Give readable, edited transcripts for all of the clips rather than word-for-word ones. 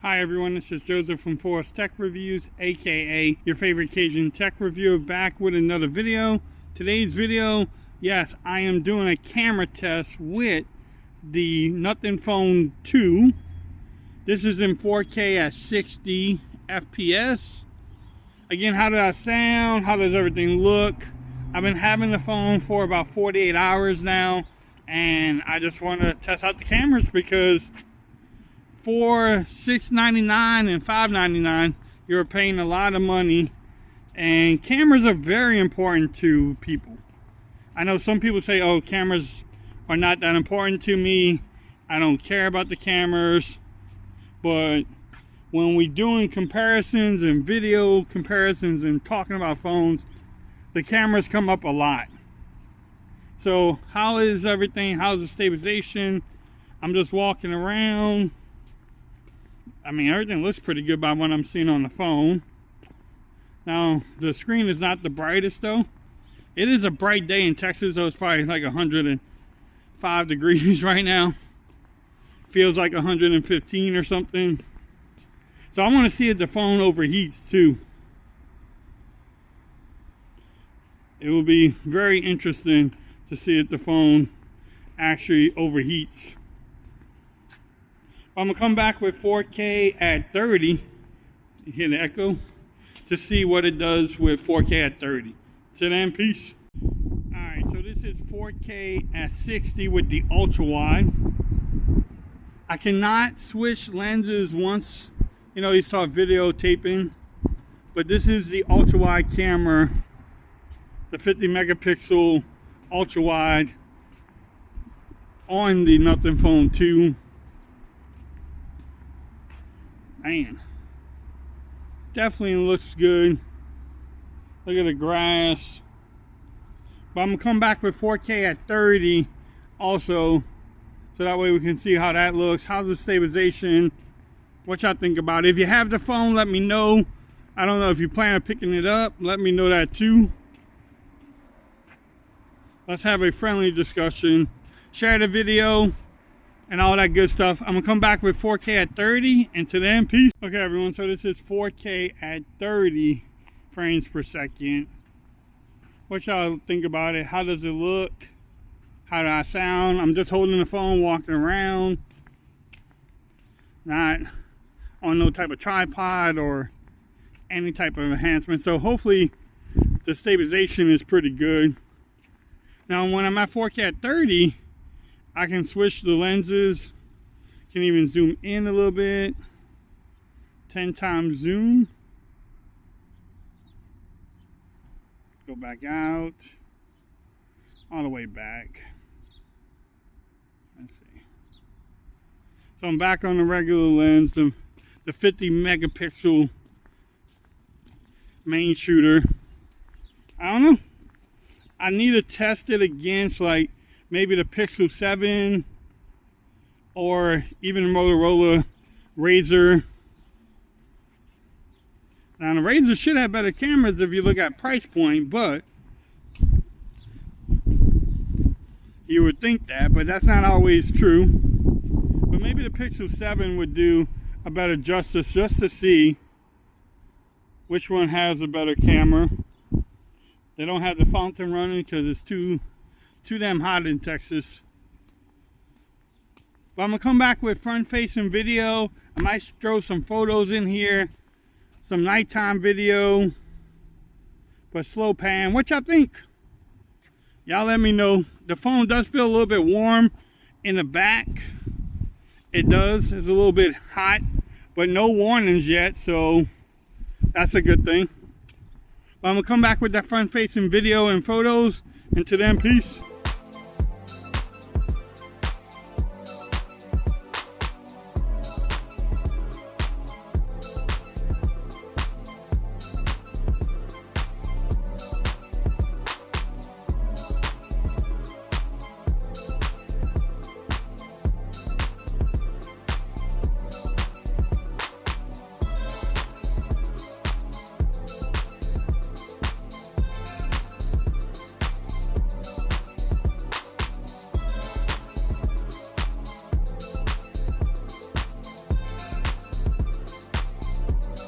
Hi everyone, this is Joseph from Forest Tech Reviews, aka your favorite Cajun tech reviewer, back with another video. Today's video, yes, I am doing a camera test with the Nothing Phone 2. This is in 4K at 60 FPS. Again, how does that sound? How does everything look? I've been having the phone for about 48 hours now, and I just want to test out the cameras because for $6.99 and $5.99 you're paying a lot of money, and cameras are very important to people. I know some people say, oh, cameras are not that important to me, I don't care about the cameras, but when we're doing comparisons and video comparisons and talking about phones, the cameras come up a lot. So how is everything? How's the stabilization? I'm just walking around. I mean, everything looks pretty good by what I'm seeing on the phone. Now, the screen is not the brightest though. It is a bright day in Texas, so it's probably like 105 degrees right now. Feels like 115 or something. So I want to see if the phone overheats too. It will be very interesting to see if the phone actually overheats. I'm gonna come back with 4K at 30. You hear the echo? To see what it does with 4K at 30. Till then, peace. Alright, so this is 4K at 60 with the ultra wide. I cannot switch lenses once, you know, you start videotaping. But this is the ultra wide camera, the 50 megapixel ultra wide on the Nothing Phone 2. Man, definitely looks good. Look at the grass. But I'm gonna come back with 4K at 30 also, so that way we can see how that looks. How's the stabilization? What y'all think about it? If you have the phone, let me know. I don't know if you plan on picking it up, let me know that too. Let's have a friendly discussion. Share the video and all that good stuff. I'm gonna come back with 4K at 30, and to then, peace. Okay everyone, so this is 4K at 30 frames per second. What y'all think about it? How does it look? How do I sound? I'm just holding the phone, walking around, not on no type of tripod or any type of enhancement. So hopefully the stabilization is pretty good. Now when I'm at 4K at 30, I can switch the lenses, can even zoom in a little bit, 10 times zoom, go back out, all the way back. Let's see. So I'm back on the regular lens, the 50 megapixel main shooter. I don't know, I need to test it against like maybe the Pixel 7 or even the Motorola Razr. Now the Razr should have better cameras if you look at price point, but you would think that, but that's not always true. But maybe the Pixel 7 would do a better justice just to see which one has a better camera. They don't have the fountain running because it's too damn hot in Texas. But I'm gonna come back with front-facing video. I might throw some photos in here, some nighttime video, but slow pan. What y'all think? Y'all let me know. The phone does feel a little bit warm in the back. It does. It's a little bit hot, but no warnings yet, so that's a good thing. But I'm gonna come back with that front-facing video and photos. Until then, peace.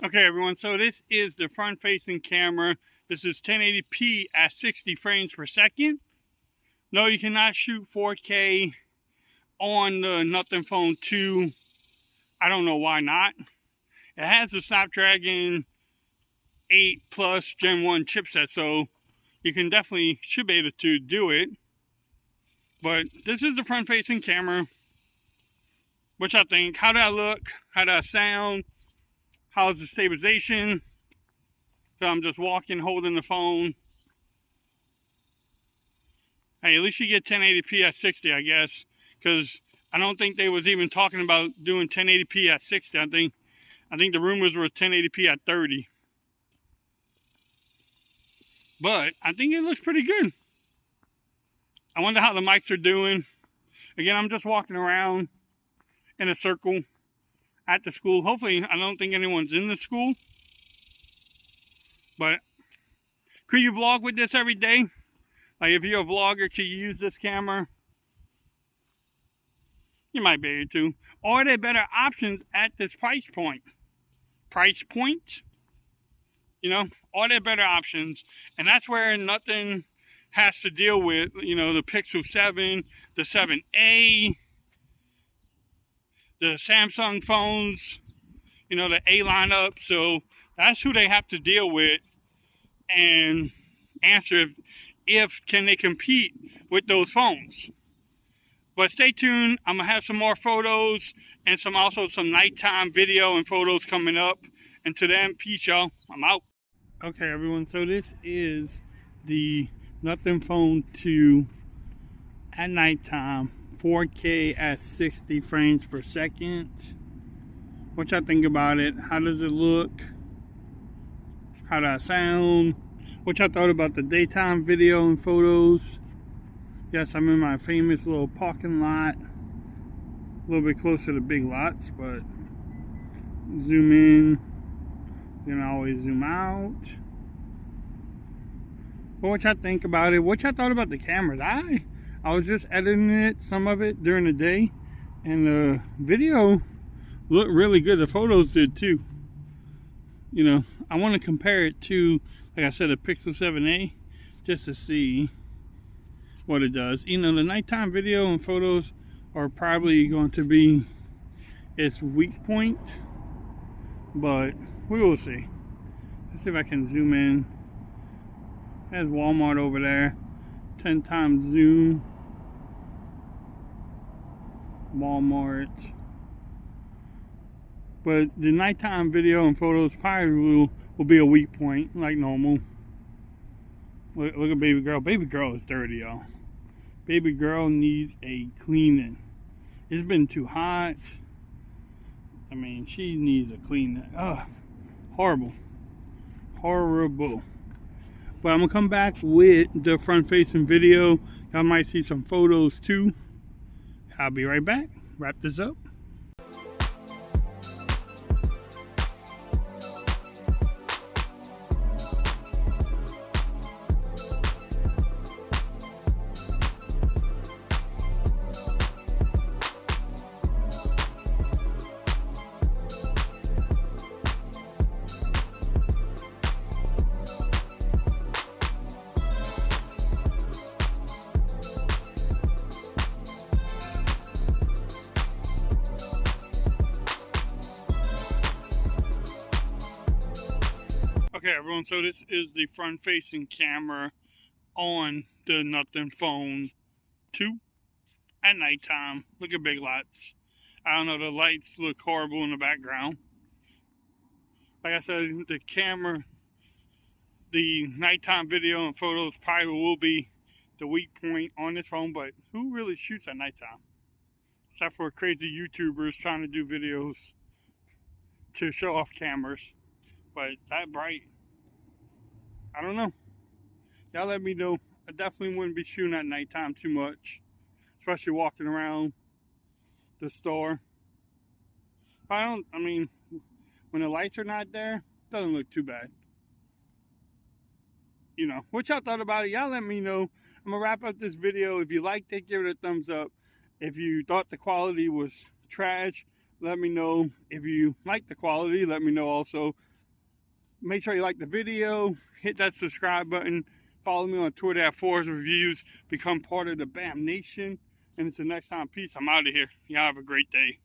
Okay everyone, so this is the front facing camera. This is 1080p at 60 frames per second. No, you cannot shoot 4K on the Nothing Phone 2. I don't know why not. It has the Snapdragon 8 Plus Gen 1 chipset, so you can definitely should be able to do it. But this is the front facing camera. What y'all think? How did I look? How did I sound? How's the stabilization? So I'm just walking, holding the phone. Hey, at least you get 1080p at 60, I guess. Because I don't think they was even talking about doing 1080p at 60. I think the rumors were 1080p at 30. But I think it looks pretty good. I wonder how the mics are doing. Again, I'm just walking around in a circle at the school. Hopefully, I don't think anyone's in the school. But could you vlog with this every day? Like if you're a vlogger, could you use this camera? You might be able to. Or are there better options at this price point? Price point? You know, are there better options? And that's where Nothing has to deal with, you know, the Pixel 7, the 7a, the Samsung phones, you know, the A lineup. So that's who they have to deal with and answer if can they compete with those phones. But stay tuned. I'm gonna have some more photos and also some nighttime video and photos coming up. And to them, peace, y'all. I'm out. Okay, everyone. So this is the Nothing Phone 2 at nighttime, 4K at 60 frames per second. What y'all think about it? How does it look? How does it sound? What y'all thought about the daytime video and photos? Yes, I'm in my famous little parking lot. A little bit closer to Big Lots, but zoom in. You can always zoom out. But what y'all think about it? What y'all thought about the cameras? I was just editing it, some of it during the day, and the video looked really good. The photos did too. You know, I want to compare it to, like I said, a Pixel 7a, just to see what it does. You know, the nighttime video and photos are probably going to be its weak point, but we will see. Let's see if I can zoom in. There's Walmart over there. 10 times zoom. Walmart. But the nighttime video and photos probably will be a weak point, like normal. Look at baby girl. Baby girl is dirty, y'all. Baby girl needs a cleaning. It's been too hot. I mean, she needs a cleaning. Ugh, horrible. Horrible. But I'm gonna come back with the front-facing video. Y'all might see some photos too. I'll be right back. Wrap this up. Okay everyone, so this is the front facing camera on the Nothing Phone 2 at nighttime. Look at Big Lots. I don't know, the lights look horrible in the background. Like I said, the camera, the nighttime video and photos probably will be the weak point on this phone, but who really shoots at nighttime? Except for crazy YouTubers trying to do videos to show off cameras. But that bright, I don't know. Y'all let me know. I definitely wouldn't be shooting at nighttime too much, especially walking around the store. I mean, when the lights are not there, it doesn't look too bad. You know, what y'all thought about it? Y'all let me know. I'm gonna wrap up this video. If you liked it, give it a thumbs up. If you thought the quality was trash, let me know. If you like the quality, let me know also. Make sure you like the video, hit that subscribe button, follow me on Twitter at Forest Reviews, become part of the BAM Nation. And until next time, peace. I'm out of here. Y'all have a great day.